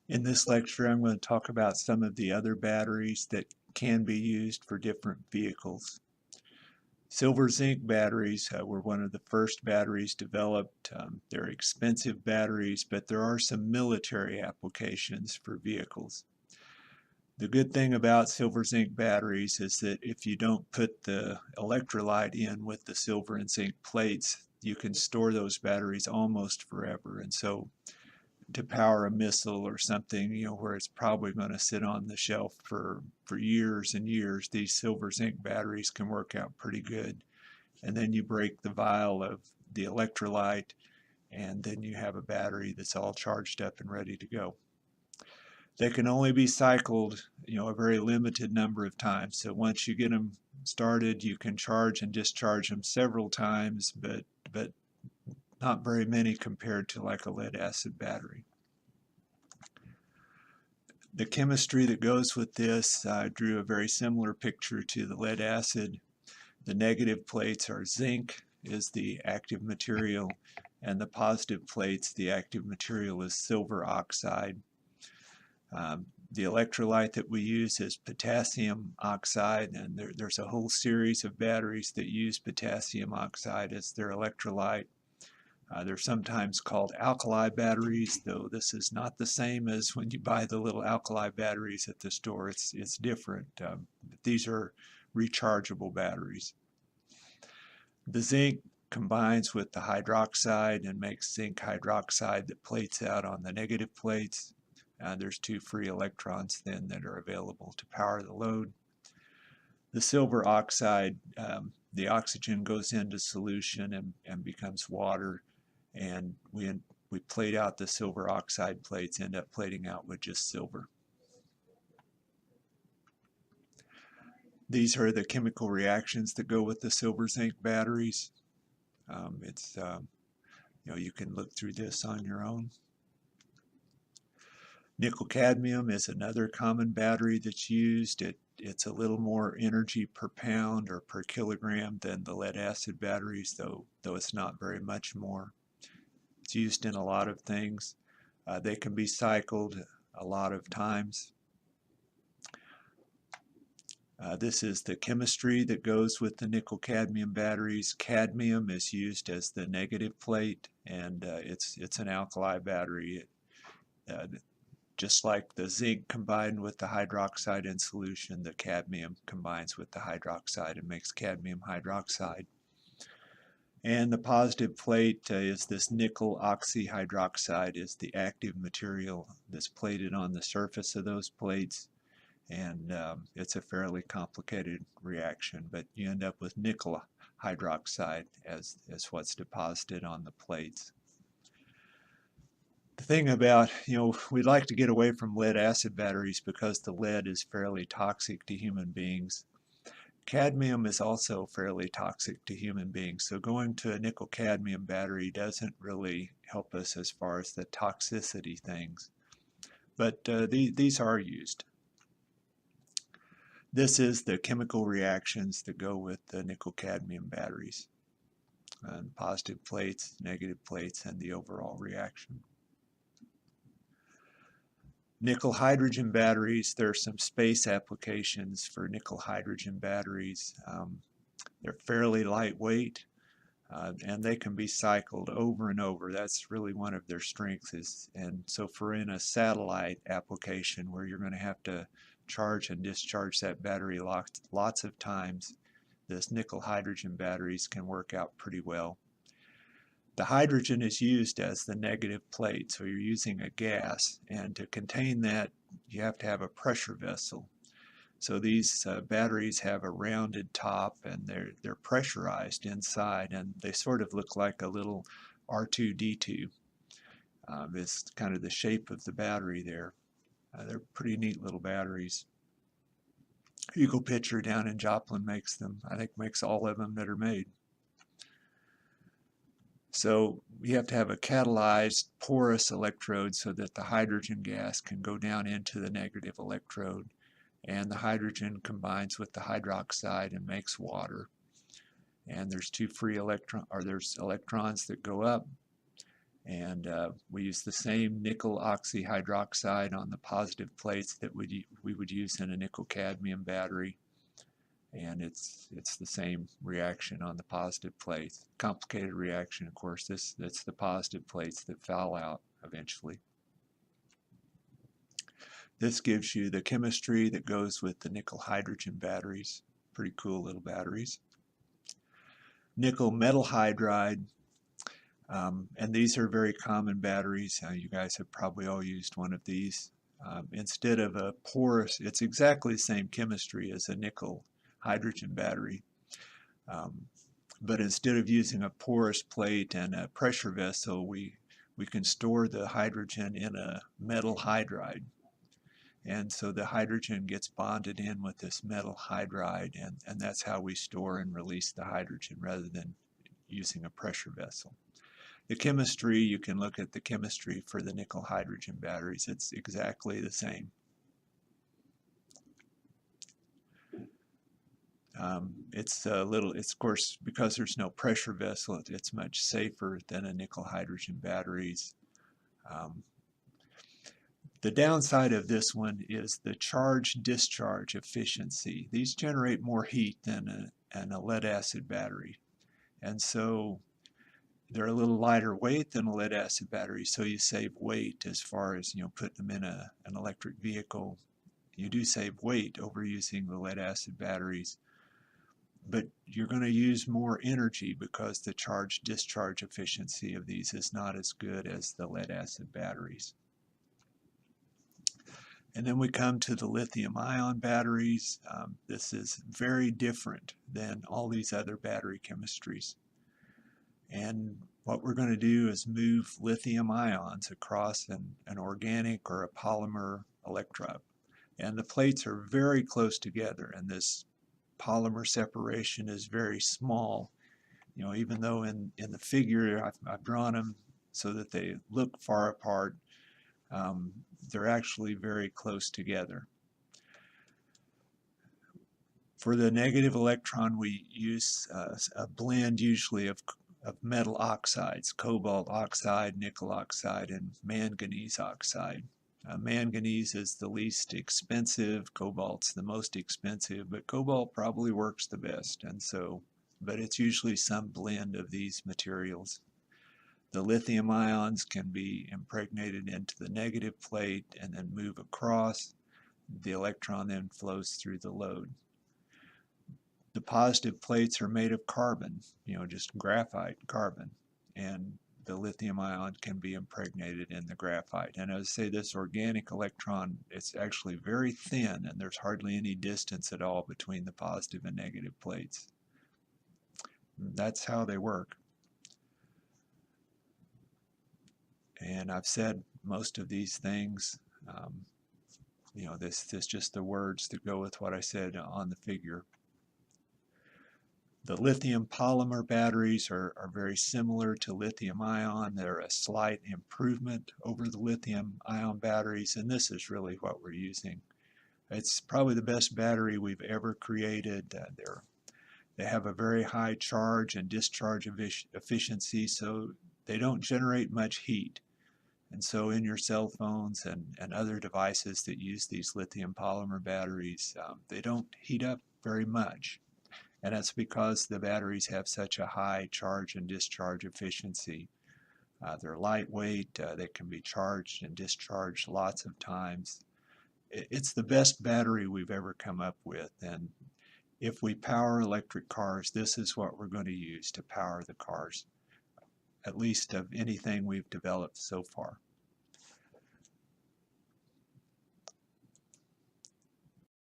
In this lecture, I'm going to talk about some of the other batteries that can be used for different vehicles. Silver zinc batteries were one of the first batteries developed. They're expensive batteries, but there are some military applications for vehicles. The good thing about silver zinc batteries is that if you don't put the electrolyte in with the silver and zinc plates, you can store those batteries almost forever. And so to power a missile or something, where it's probably going to sit on the shelf for years and years, these silver zinc batteries can work out pretty good. And then you break the vial of the electrolyte, and then you have a battery that's all charged up and ready to go. They can only be cycled, a very limited number of times. So once you get them started, you can charge and discharge them several times, but not very many compared to like a lead acid battery. The chemistry that goes with this, I drew a very similar picture to the lead acid. The negative plates are zinc is the active material, and the positive plates, the active material is silver oxide. The electrolyte that we use is potassium oxide, and there's a whole series of batteries that use potassium oxide as their electrolyte. They're sometimes called alkali batteries, though this is not the same as when you buy the little alkali batteries at the store. It's different. But these are rechargeable batteries. The zinc combines with the hydroxide and makes zinc hydroxide that plates out on the negative plates. There's two free electrons then that are available to power the load. The silver oxide, the oxygen goes into solution and becomes water, and we plate out the silver oxide plates, end up plating out with just silver. These are the chemical reactions that go with the silver zinc batteries. You can look through this on your own. Nickel cadmium is another common battery that's used. It's a little more energy per pound or per kilogram than the lead acid batteries, though it's not very much more. It's used in a lot of things. They can be cycled a lot of times. This is the chemistry that goes with the nickel cadmium batteries. Cadmium is used as the negative plate, and it's an alkali battery. Just like the zinc combined with the hydroxide in solution, the cadmium combines with the hydroxide and makes cadmium hydroxide. And the positive plate is this nickel oxyhydroxide is the active material that's plated on the surface of those plates. And it's a fairly complicated reaction, but you end up with nickel hydroxide as what's deposited on the plates. The thing about, we'd like to get away from lead acid batteries because the lead is fairly toxic to human beings. Cadmium is also fairly toxic to human beings, so going to a nickel cadmium battery doesn't really help us as far as the toxicity things. But these are used. This is the chemical reactions that go with the nickel cadmium batteries. Positive plates, negative plates, and the overall reaction. Nickel hydrogen batteries, there are some space applications for nickel hydrogen batteries. They're fairly lightweight, and they can be cycled over and over. That's really one of their strengths. And so for in a satellite application where you're going to have to charge and discharge that battery lots of times, this nickel hydrogen batteries can work out pretty well. The hydrogen is used as the negative plate, so you're using a gas, and to contain that you have to have a pressure vessel. So these batteries have a rounded top, and they're pressurized inside, and they sort of look like a little R2-D2. It's kind of the shape of the battery there. They're pretty neat little batteries. Eagle Pitcher down in Joplin makes them. I think makes all of them that are made. So you have to have a catalyzed porous electrode so that the hydrogen gas can go down into the negative electrode, and the hydrogen combines with the hydroxide and makes water. And there's two free electrons that go up, And we use the same nickel oxyhydroxide on the positive plates that we would use in a nickel cadmium battery. And it's the same reaction on the positive plates. Complicated reaction, of course. That's the positive plates that foul out eventually. This gives you the chemistry that goes with the nickel hydrogen batteries. Pretty cool little batteries. Nickel metal hydride, and these are very common batteries. You guys have probably all used one of these. Instead of a porous, it's exactly the same chemistry as a nickel hydrogen battery. But instead of using a porous plate and a pressure vessel, we can store the hydrogen in a metal hydride. And so the hydrogen gets bonded in with this metal hydride, and that's how we store and release the hydrogen rather than using a pressure vessel. The chemistry, you can look at the chemistry for the nickel hydrogen batteries. It's exactly the same. It's of course, because there's no pressure vessel, it's much safer than a nickel hydrogen batteries. The downside of this one is the charge-discharge efficiency. These generate more heat than a lead-acid battery. And so they're a little lighter weight than a lead-acid battery, so you save weight as far as, putting them in an electric vehicle. You do save weight over using the lead-acid batteries. But you're going to use more energy because the charge-discharge efficiency of these is not as good as the lead-acid batteries. And then we come to the lithium-ion batteries. This is very different than all these other battery chemistries. And what we're going to do is move lithium ions across an organic or a polymer electrode. And the plates are very close together, and this polymer separation is very small. Even though in the figure I've drawn them so that they look far apart, they're actually very close together. For the negative electron, we use a blend usually of metal oxides, cobalt oxide, nickel oxide, and manganese oxide. Manganese is the least expensive, cobalt's the most expensive, but cobalt probably works the best, but it's usually some blend of these materials. The lithium ions can be impregnated into the negative plate and then move across. The electron then flows through the load. The positive plates are made of carbon, just graphite carbon, and the lithium ion can be impregnated in the graphite. And as I say, this organic electron, it's actually very thin, and there's hardly any distance at all between the positive and negative plates. That's how they work. And I've said most of these things. This is just the words that go with what I said on the figure. The lithium polymer batteries are very similar to lithium ion. They're a slight improvement over the lithium ion batteries, and this is really what we're using. It's probably the best battery we've ever created. They have a very high charge and discharge efficiency, so they don't generate much heat. And so in your cell phones and other devices that use these lithium polymer batteries, they don't heat up very much. And that's because the batteries have such a high charge and discharge efficiency. They're lightweight, they can be charged and discharged lots of times. It's the best battery we've ever come up with, and if we power electric cars, this is what we're going to use to power the cars, at least of anything we've developed so far.